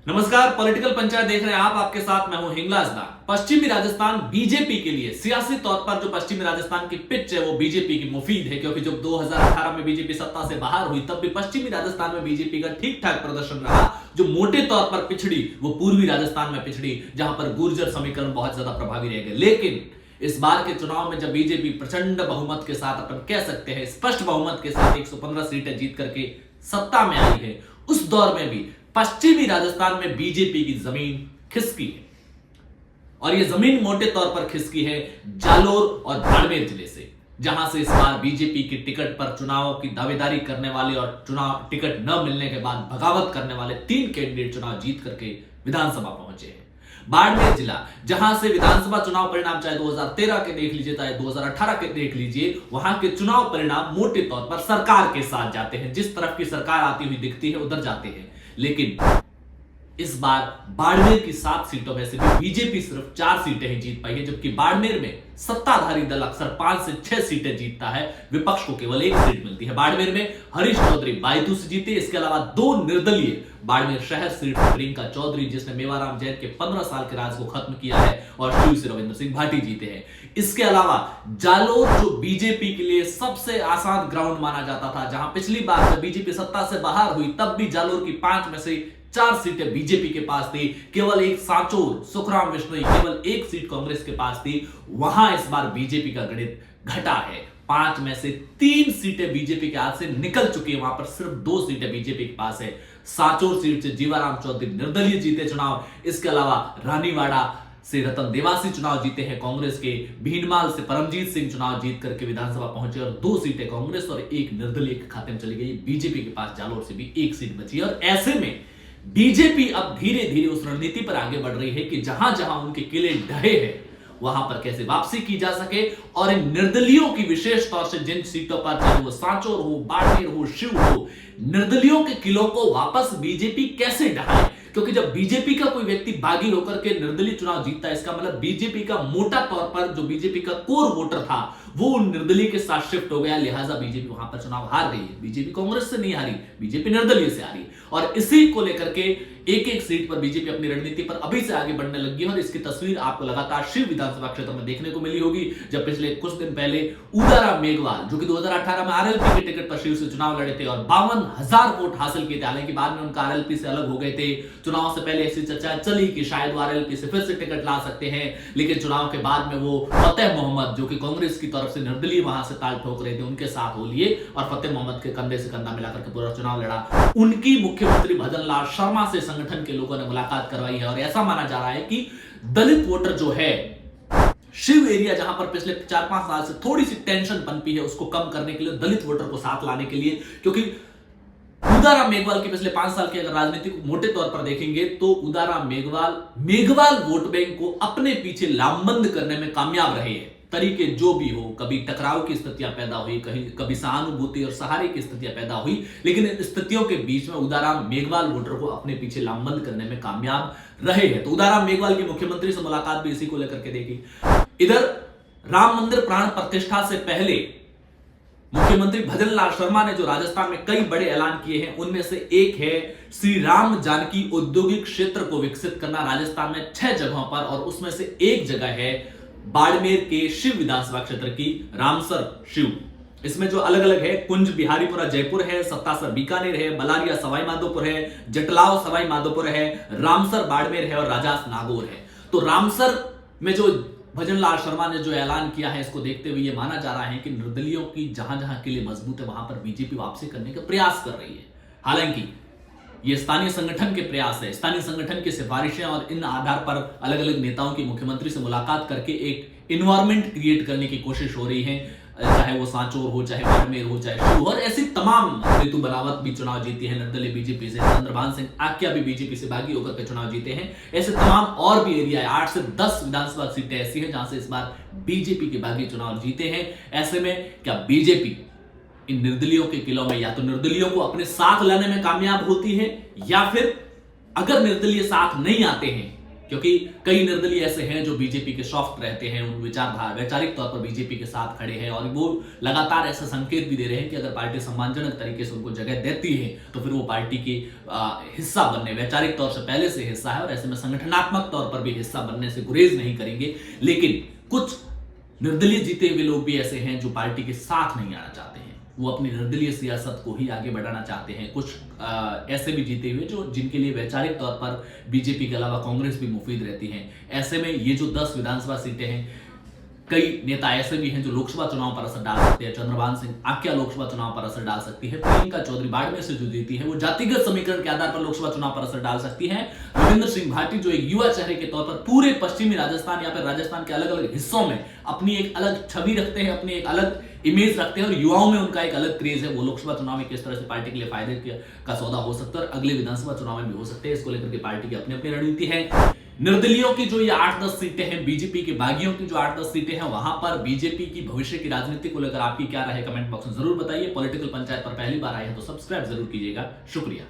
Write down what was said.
नमस्कार, पॉलिटिकल पंचायत देख रहे हैं आप। आपके साथ मैं हूं हिंगलाज दा। पश्चिमी राजस्थान बीजेपी के लिए सियासी तौर पर जो पश्चिमी राजस्थान की पिच है वो बीजेपी की मुफीद है, क्योंकि जब 2018 में बीजेपी सत्ता से बाहर हुई तब भी पश्चिमी राजस्थान में बीजेपी का ठीक ठाक प्रदर्शन रहा। जो मोटे तौर पर पिछड़ी वो पूर्वी राजस्थान में पिछड़ी, जहां पर गुर्जर समीकरण बहुत ज्यादा प्रभावी रह गए। लेकिन इस बार के चुनाव में जब बीजेपी प्रचंड बहुमत के साथ, अपन कह सकते हैं स्पष्ट बहुमत के साथ 115 सीटें जीत करके सत्ता में आई है, उस दौर में भी पश्चिमी राजस्थान में बीजेपी की जमीन खिसकी है। और यह जमीन मोटे तौर पर खिसकी है जालोर और बाड़मेर जिले से, जहां से इस बार बीजेपी की टिकट पर चुनाव की दावेदारी करने वाले और चुनाव टिकट न मिलने के बाद बगावत करने वाले 3 कैंडिडेट चुनाव जीत करके विधानसभा पहुंचे हैं। बाड़मेर जिला, जहां से विधानसभा चुनाव परिणाम चाहे 2013 के देख लीजिए चाहे 2018 के देख लीजिए, वहां के चुनाव परिणाम मोटे तौर पर सरकार के साथ जाते हैं। जिस तरफ की सरकार आती हुई दिखती है उधर जाते हैं। लेकिन इस बार बाड़मेर की 7 सीटों में से भी बीजेपी सिर्फ 4 सीटें ही जीत पाई है, जबकि बाड़मेर में सत्ताधारी दल अक्सर 5 से 6 सीटें जीतता है, विपक्ष को केवल 1 सीट मिलती है। बाड़मेर में हरीश चौधरी बायतू से जीते। इसके अलावा 2 निर्दलीय बाड़मेर शहर सीट से प्रियंका चौधरी, जिसने मेवाराम जैन के 15 साल के राज को खत्म किया है, और शिव से रविंद्र सिंह भाटी जीते हैं। इसके अलावा जालोर, जो बीजेपी के लिए सबसे आसान ग्राउंड माना जाता था, जहां पिछली बार जब बीजेपी सत्ता से बाहर हुई तब भी जालोर की 5 में से 4 सीटें बीजेपी के पास थी, केवल एक सांचोर सुखराम विश्नोई, केवल 1 सीट कांग्रेस के पास थी। वहां इस बार बीजेपी का गणित घटा है। 5 में से 3 सीटें बीजेपी के हाथ से निकल चुकी है, वहां पर सिर्फ 2 सीटें बीजेपी के पास है। सांचोर सीट से जीवाराम चौधरी निर्दलीय जीते चुनाव। इसके अलावा रानीवाड़ा से रतन देवासी चुनाव जीते हैं कांग्रेस के। भीनमाल से परमजीत सिंह चुनाव जीत करके विधानसभा पहुंचे और 2 सीटें कांग्रेस और 1 निर्दलीय के खाते में चली गई। बीजेपी के पास जालोर से भी 1 सीट बची है। और ऐसे में बीजेपी अब धीरे धीरे उस रणनीति पर आगे बढ़ रही है कि जहां जहां उनके किले ढहे हैं वहां पर कैसे वापसी की जा सके, और इन निर्दलियों की विशेष तौर से जिन सीटों पर, चाहे वो सांचोर हो, बाड़मेर हो, शिव हो, निर्दलियों के किलों को वापस बीजेपी कैसे ढहाए। क्योंकि जब बीजेपी का कोई व्यक्ति बागी होकर के निर्दलीय चुनाव जीतता है, इसका मतलब बीजेपी का मोटा तौर पर जो बीजेपी का कोर वोटर था वो उन निर्दलीय के साथ शिफ्ट हो गया। लिहाजा बीजेपी वहां पर चुनाव हार गई है। बीजेपी कांग्रेस से नहीं हारी, बीजेपी निर्दलीय से हारी। और इसी को लेकर के एक सीट पर बीजेपी अपनी रणनीति पर अभी से आगे बढ़ने लगी है। और इसकी तस्वीर आपको लगातार शिव विधानसभा क्षेत्र में देखने को मिली होगी, जब पिछले कुछ दिन पहले उदाराम मेघवाल, जो कि 2018 में आरएलपी के टिकट पर शिव से चुनाव लड़े थे और 52,000 वोट हासिल किए थे। हालांकि बाद में उनका आरएलपी से अलग हो गए थे। चुनाव से पहले ऐसी चर्चा चली कि शायद वो आरएलपी से फिर से टिकट ला सकते हैं, लेकिन चुनाव के बाद में वो फतेह मोहम्मद, जो कि कांग्रेस की तरफ से निर्दलीय वहां से ताल ठोक रहे थे, उनके साथ हो लिए और फतेह मोहम्मद के कंधे से कंधा मिलाकर के पूरा चुनाव लड़ा। उनकी मुख्यमंत्री भजन लाल शर्मा से संगठन के लोगों ने मुलाकात करवाई है। और ऐसा माना जा रहा है कि दलित वोटर जो है शिव एरिया, जहां पर पिछले 4-5 साल से थोड़ी सी टेंशन पनपी है, उसको कम करने के लिए, दलित वोटर को साथ लाने के लिए, क्योंकि उदाराम मेघवाल के पिछले 5 साल की अगर राजनीति को मोटे तौर पर देखेंगे तो उदाराम मेघवाल वोट बैंक को अपने पीछे लामबंद करने में कामयाब रहे हैं। तरीके जो भी हो, कभी टकराव की स्थितियां पैदा हुई, कभी सहानुभूति और सहारे की स्थितियां पैदा हुई, लेकिन इन स्थितियों के बीच में उदाराम मेघवाल वोटर को अपने पीछे लामबंद करने में कामयाब रहे हैं। तो उदाराम मेघवाल की मुख्यमंत्री से मुलाकात भी इसी को लेकर के देखी। इधर राम मंदिर प्राण प्रतिष्ठा से पहले मुख्यमंत्री भजन लाल शर्मा ने जो राजस्थान में कई बड़े ऐलान किए हैं, उनमें से एक है श्री राम जानकी औद्योगिक क्षेत्र को विकसित करना राजस्थान में 6 जगहों पर, और उसमें से एक जगह है बाड़मेर के शिव विधानसभा क्षेत्र की रामसर शिव। इसमें जो अलग अलग है, कुंज बिहारीपुरा जयपुर है, सत्तासर बीकानेर है, बलारिया सवाई माधोपुर है, जटलाव सवाई माधोपुर है, रामसर बाड़मेर है और राजास नागौर है। तो रामसर में जो भजन लाल शर्मा ने जो ऐलान किया है, इसको देखते हुए यह माना जा रहा है कि निर्दलियों की जहां जहां के लिए मजबूत है वहां पर बीजेपी वापसी करने का प्रयास कर रही है। हालांकि ये स्थानीय संगठन के प्रयास है, स्थानीय संगठन की सिफारिशें, और इन आधार पर अलग अलग नेताओं की मुख्यमंत्री से मुलाकात करके एक इन्वायरमेंट क्रिएट करने की कोशिश हो रही है, चाहे वो सांचोर हो, चाहे बाड़मेर हो, चाहे शिव, और ऐसी तमाम। ऋतु बनावत भी चुनाव जीती है निर्दलीय बीजेपी से, चंद्रभान सिंह आक्या भी बीजेपी से बागी होकर के चुनाव जीते हैं। ऐसे तमाम और भी एरिया है, 8 से 10 विधानसभा सीटें ऐसी हैं जहां से इस बार बीजेपी के बागी चुनाव जीते हैं। ऐसे में क्या बीजेपी इन निर्दलियों के किलों में या तो निर्दलियों को अपने साथ लाने में कामयाब होती है, या फिर अगर निर्दलीय साथ नहीं आते हैं क्योंकि कई निर्दलीय ऐसे हैं जो बीजेपी के सॉफ्ट रहते हैं, उन विचारधारा वैचारिक तौर पर बीजेपी के साथ खड़े हैं और वो लगातार ऐसा संकेत भी दे रहे हैं कि अगर पार्टी सम्मानजनक तरीके से उनको जगह देती है तो फिर वो पार्टी की हिस्सा बनने, वैचारिक तौर से पहले से हिस्सा है और ऐसे में संगठनात्मक तौर पर भी हिस्सा बनने से गुरेज नहीं करेंगे। लेकिन कुछ निर्दलीय जीते हुए लोग भी ऐसे हैं जो पार्टी के साथ नहीं आना चाहते हैं, वो अपनी निर्दलीय सियासत को ही आगे बढ़ाना चाहते हैं। कुछ ऐसे भी जीते हुए जो जिनके लिए वैचारिक तौर पर बीजेपी के अलावा कांग्रेस भी मुफीद रहती हैं। ऐसे में ये जो 10 विधानसभा सीटें हैं, कई नेता ऐसे भी हैं जो लोकसभा चुनाव पर असर डाल सकते हैं। चंद्रभान सिंह आक्या लोकसभा चुनाव पर असर डाल सकती है। प्रियंका चौधरी बाड़मेर से जो जीती है वो जातिगत समीकरण के आधार पर लोकसभा चुनाव पर असर डाल सकती है। रविंद्र सिंह भाटी जो एक युवा चेहरे के तौर पर पूरे पश्चिमी राजस्थान या फिर राजस्थान के अलग अलग हिस्सों में अपनी एक अलग छवि रखते हैं, अपनी एक अलग इमेज रखते हैं और युवाओं में उनका एक अलग क्रेज है, वो लोकसभा चुनाव में किस तरह से पार्टी के लिए फायदे का सौदा हो सकता है और अगले विधानसभा चुनाव में भी हो सकते हैं। इसको लेकर के पार्टी की अपनी अपनी रणनीति है। निर्दलीयों की जो ये 8-10 सीटें हैं, बीजेपी के बागियों की जो 8-10 सीटें हैं, वहां पर बीजेपी की भविष्य की राजनीति को लेकर आपकी क्या राय है, कमेंट बॉक्स में जरूर बताइए। पॉलिटिकल पंचायत पर पहली बार आए हैं तो सब्सक्राइब जरूर कीजिएगा। शुक्रिया।